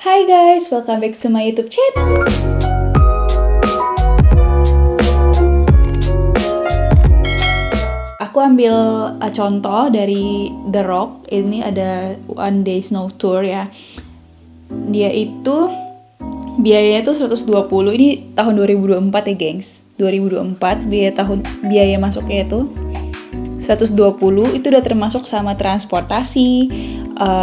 Hi guys, welcome back to my YouTube channel. Aku ambil contoh dari The Rock. Ini ada One Day Snow Tour ya. Dia itu biayanya tuh 120. Ini tahun 2024 ya, gengs. 2024 biaya masuknya itu 120. Itu udah termasuk sama transportasi,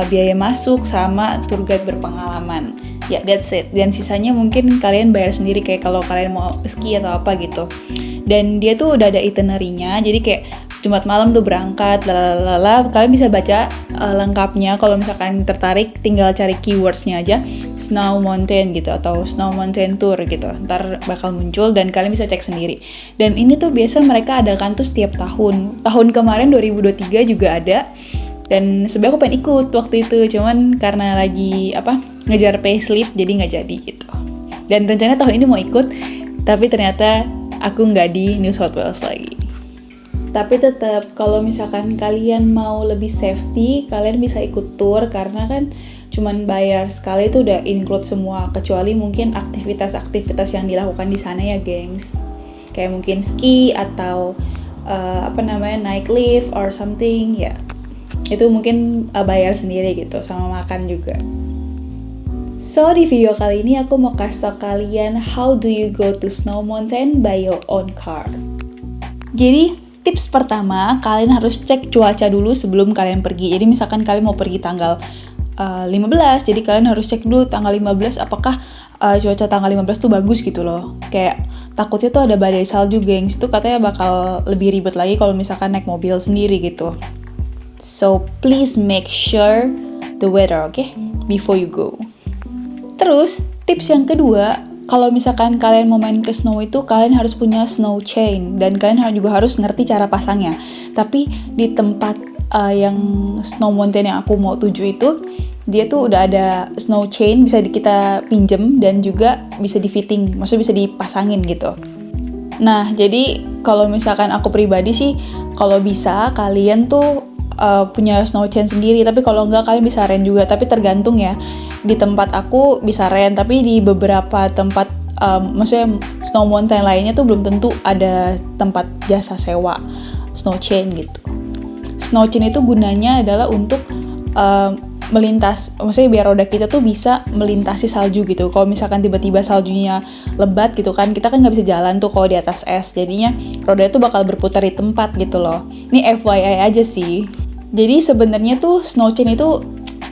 biaya masuk sama tour guide berpengalaman. Ya, that's it. Dan sisanya mungkin kalian bayar sendiri, kayak kalau kalian mau ski atau apa gitu. Dan dia tuh udah ada itinerary-nya, jadi kayak Jumat malam tuh berangkat, lalalala. Kalian bisa baca lengkapnya. Kalau misalkan tertarik, tinggal cari keywords-nya aja, Snow Mountain gitu, atau Snow Mountain Tour gitu. Ntar bakal muncul dan kalian bisa cek sendiri. Dan ini tuh biasa mereka adakan tuh setiap tahun. Tahun kemarin 2023 juga ada. Dan sebenarnya aku pengen ikut waktu itu, cuman karena lagi ngejar payslip, jadi nggak jadi gitu. Dan rencananya tahun ini mau ikut, tapi ternyata aku nggak di New South Wales lagi. Tapi tetap kalau misalkan kalian mau lebih safety, kalian bisa ikut tour karena kan cuman bayar sekali itu udah include semua, kecuali mungkin aktivitas-aktivitas yang dilakukan di sana ya, gengs. Kayak mungkin ski atau naik lift or something ya. Itu mungkin bayar sendiri gitu, sama makan juga. So, di video kali ini aku mau kasih tau kalian how do you go to Snow Mountain by your own car. Jadi, tips pertama, kalian harus cek cuaca dulu sebelum kalian pergi. Jadi, misalkan kalian mau pergi tanggal 15, jadi kalian harus cek dulu tanggal 15 apakah cuaca tanggal 15 tuh bagus gitu loh. Kayak takutnya tuh ada badai salju, gengs. Itu katanya bakal lebih ribet lagi kalau misalkan naik mobil sendiri gitu. So, please make sure the weather, okay? Before you go. Terus, tips yang kedua, kalau misalkan kalian mau main ke snow itu, kalian harus punya snow chain. Dan kalian juga harus ngerti cara pasangnya. Tapi, di tempat yang Snow Mountain yang aku mau tuju itu, dia tuh udah ada snow chain, bisa kita pinjem, dan juga bisa di fitting, maksudnya bisa dipasangin gitu. Nah, jadi kalau misalkan aku pribadi sih, kalau bisa, kalian tuh punya snow chain sendiri, tapi kalau enggak kalian bisa rent juga, tapi tergantung ya. Di tempat aku bisa rent, tapi di beberapa tempat maksudnya Snow Mountain lainnya tuh belum tentu ada tempat jasa sewa snow chain gitu. Snow chain itu gunanya adalah untuk melintas, maksudnya biar roda kita tuh bisa melintasi salju gitu. Kalau misalkan tiba-tiba saljunya lebat gitu kan, kita kan nggak bisa jalan tuh kalau di atas es, jadinya roda itu bakal berputar di tempat gitu loh. Ini FYI aja sih. Jadi sebenarnya tuh snow chain itu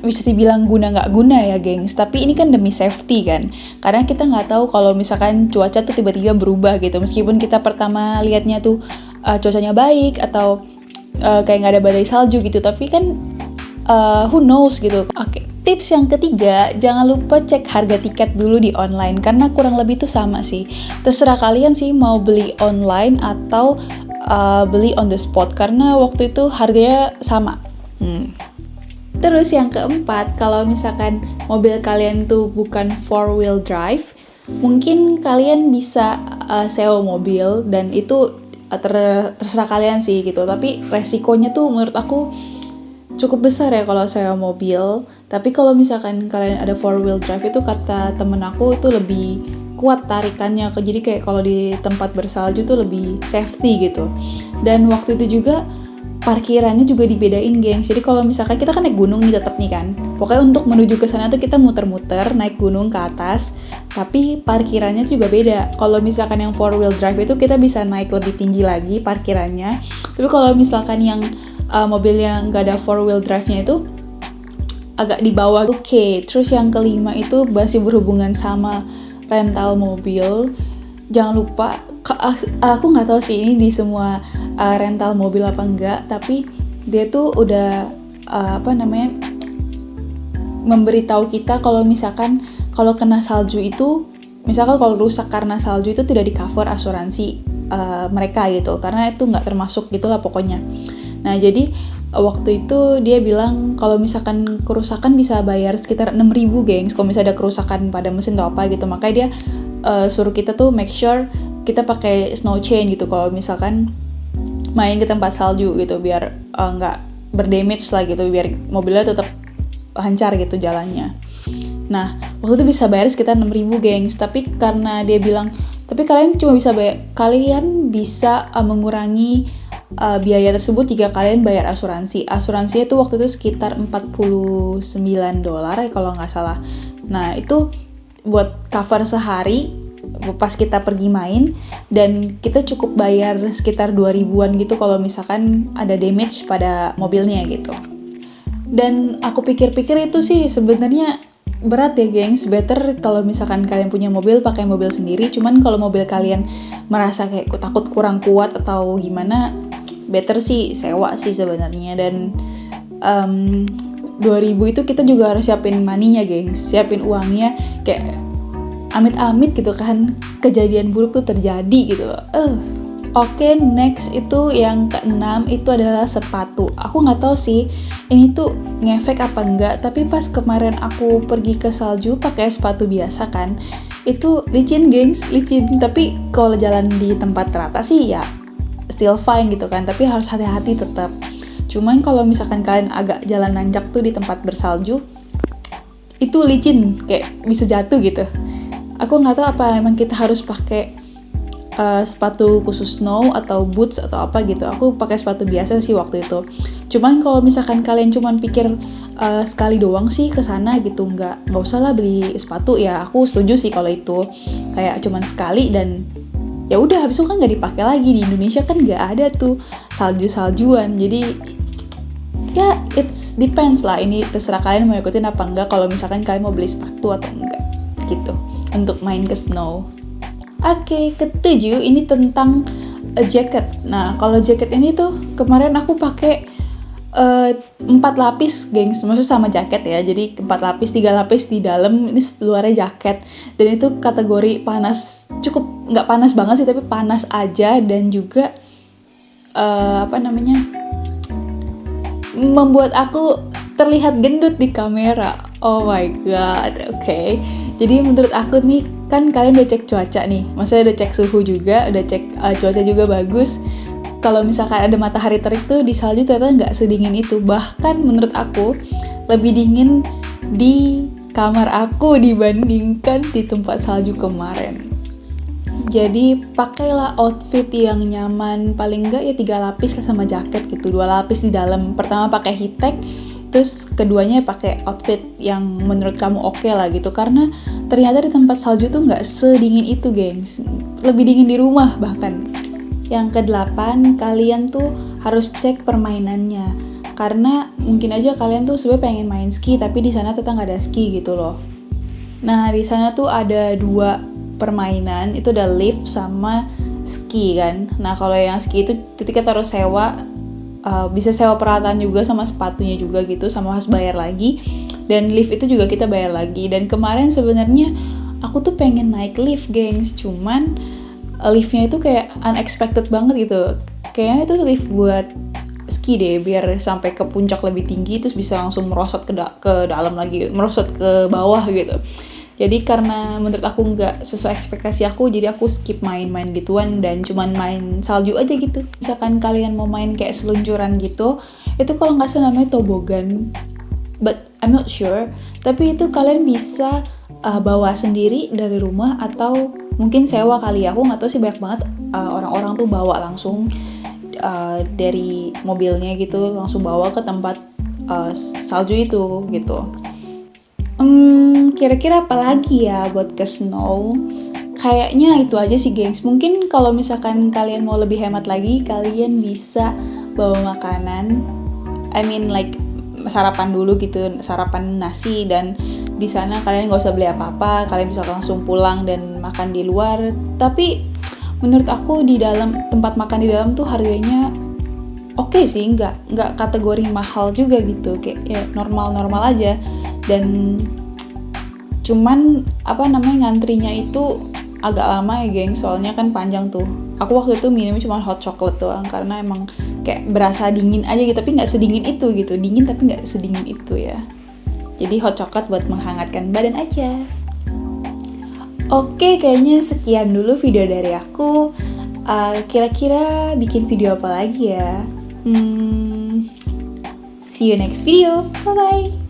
bisa dibilang guna nggak guna ya, gengs. Tapi ini kan demi safety kan. Karena kita nggak tahu kalau misalkan cuaca tuh tiba-tiba berubah gitu. Meskipun kita pertama lihatnya tuh cuacanya baik atau kayak nggak ada badai salju gitu. Tapi kan who knows gitu. Oke. Tips yang ketiga, jangan lupa cek harga tiket dulu di online. Karena kurang lebih tuh sama sih. Terserah kalian sih mau beli online atau beli on the spot, karena waktu itu harganya sama. Terus yang keempat, kalau misalkan mobil kalian tuh bukan 4-wheel drive, mungkin kalian bisa sewa mobil, dan itu terserah kalian sih gitu. Tapi resikonya tuh menurut aku cukup besar ya kalau sewa mobil. Tapi kalau misalkan kalian ada 4-wheel drive, itu kata temen aku itu lebih kuat tarikannya, jadi kayak kalau di tempat bersalju tuh lebih safety gitu. Dan waktu itu juga parkirannya juga dibedain, gengs. Jadi kalau misalkan kita kan naik gunung nih tetap nih kan, pokoknya untuk menuju ke sana tuh kita muter-muter naik gunung ke atas, tapi parkirannya tuh juga beda. Kalau misalkan yang 4-wheel drive itu kita bisa naik lebih tinggi lagi parkirannya, tapi kalau misalkan yang mobil yang gak ada 4-wheel drive-nya itu agak di bawah. Oke, terus yang kelima itu masih berhubungan sama rental mobil. Jangan lupa, aku nggak tahu sih ini di semua rental mobil apa enggak, tapi dia tuh udah memberitahu kita kalau misalkan kalau kena salju itu, misalkan kalau rusak karena salju itu tidak di cover asuransi mereka gitu, karena itu nggak termasuk gitulah pokoknya. Nah, jadi waktu itu dia bilang kalau misalkan kerusakan bisa bayar sekitar 6.000, gengs, kalau misalnya ada kerusakan pada mesin atau apa gitu. Makanya dia suruh kita tuh make sure kita pakai snow chain gitu kalau misalkan main ke tempat salju gitu, biar nggak berdamage lah gitu, biar mobilnya tetap lancar gitu jalannya. Nah, waktu itu bisa bayar sekitar 6.000 gengs, tapi karena dia bilang tapi kalian bisa mengurangi biaya tersebut jika kalian bayar asuransinya itu waktu itu sekitar $49 ya kalau nggak salah. Nah itu buat cover sehari pas kita pergi main, dan kita cukup bayar sekitar 2.000-an gitu kalau misalkan ada damage pada mobilnya gitu. Dan aku pikir-pikir itu sih sebenarnya berat ya gengs, better kalau misalkan kalian punya mobil pakai mobil sendiri. Cuman kalau mobil kalian merasa kayak takut kurang kuat atau gimana, better sih sewa sih sebenarnya. Dan 2.000 itu kita juga harus siapin money-nya gengs, siapin uangnya, kayak amit-amit gitu kan kejadian buruk tuh terjadi gitu loh. Oke, next itu yang keenam itu adalah sepatu. Aku nggak tahu sih ini tuh ngefek apa enggak, tapi pas kemarin aku pergi ke salju pakai sepatu biasa kan, itu licin gengs, licin. Tapi kalau jalan di tempat rata sih ya still fine gitu kan, tapi harus hati-hati tetap. Cuman kalau misalkan kalian agak jalan nanjak tuh di tempat bersalju, itu licin, kayak bisa jatuh gitu. Aku nggak tahu apa emang kita harus pakai sepatu khusus snow atau boots atau apa gitu. Aku pakai sepatu biasa sih waktu itu. Cuman kalau misalkan kalian cuman pikir sekali doang sih ke sana gitu, nggak usah lah beli sepatu ya. Aku setuju sih kalau itu kayak cuman sekali dan ya udah, habis itu kan nggak dipakai lagi. Di Indonesia kan nggak ada tuh saljuan. Jadi ya it's depends lah, ini terserah kalian mau ikutin apa enggak kalau misalkan kalian mau beli sepatu atau enggak gitu untuk main ke snow. Oke, ketujuh ini tentang jacket. Nah, kalau jacket ini tuh kemarin aku pakai 4 lapis, gengs. Maksudnya sama jaket ya. Jadi 4 lapis, 3 lapis di dalam, ini luarnya jaket. Dan itu kategori panas, cukup nggak panas banget sih, tapi panas aja. Dan juga membuat aku terlihat gendut di kamera. Oh my god, oke. Jadi menurut aku nih, kan kalian udah cek cuaca nih, maksudnya udah cek suhu juga, udah cek cuaca juga bagus. Kalau misalkan ada matahari terik tuh di salju ternyata nggak sedingin itu. Bahkan menurut aku lebih dingin di kamar aku dibandingkan di tempat salju kemarin. Jadi pakailah outfit yang nyaman, paling nggak ya 3 lapis lah sama jaket gitu, 2 lapis di dalam. Pertama pakai heat tech, terus keduanya pakai outfit yang menurut kamu oke lah gitu, karena ternyata di tempat salju tuh nggak sedingin itu gengs, lebih dingin di rumah bahkan. Yang ke-8, kalian tuh harus cek permainannya, karena mungkin aja kalian tuh sebenarnya pengen main ski tapi di sana ternyata nggak ada ski gitu loh. Nah di sana tuh ada 2 permainan, itu ada lift sama ski kan. Nah kalau yang ski itu kita harus sewa, bisa sewa peralatan juga sama sepatunya juga gitu, sama harus bayar lagi. Dan lift itu juga kita bayar lagi. Dan kemarin sebenarnya aku tuh pengen naik lift gengs, cuman liftnya itu kayak unexpected banget gitu. Kayaknya itu lift buat ski deh, biar sampai ke puncak lebih tinggi terus bisa langsung merosot ke dalam lagi, merosot ke bawah gitu. Jadi karena menurut aku nggak sesuai ekspektasi aku, jadi aku skip main-main gituan dan cuman main salju aja gitu. Misalkan kalian mau main kayak seluncuran gitu, itu kalau nggak salah namanya tobogan, but I'm not sure. Tapi itu kalian bisa bawa sendiri dari rumah atau mungkin sewa kali ya. Aku nggak tahu sih, banyak banget orang-orang tuh bawa langsung dari mobilnya gitu, langsung bawa ke tempat salju itu gitu. Kira-kira apa lagi ya buat ke snow? Kayaknya itu aja sih gengs. Mungkin kalau misalkan kalian mau lebih hemat lagi, kalian bisa bawa makanan, I mean like sarapan dulu gitu, sarapan nasi. Dan di sana kalian gak usah beli apa-apa, kalian bisa langsung pulang dan makan di luar. Tapi menurut aku di dalam tempat makan di dalam tuh harganya oke sih, nggak kategori mahal juga gitu, kayak ya normal-normal aja. Dan cuman ngantrinya itu agak lama ya geng, soalnya kan panjang tuh. Aku waktu itu minumnya cuma hot chocolate doang karena emang kayak berasa dingin aja gitu, tapi nggak sedingin itu gitu, dingin tapi nggak sedingin itu ya. Jadi hot chocolate buat menghangatkan badan aja. Oke, kayaknya sekian dulu video dari aku. Kira-kira bikin video apa lagi ya? See you next video. Bye bye.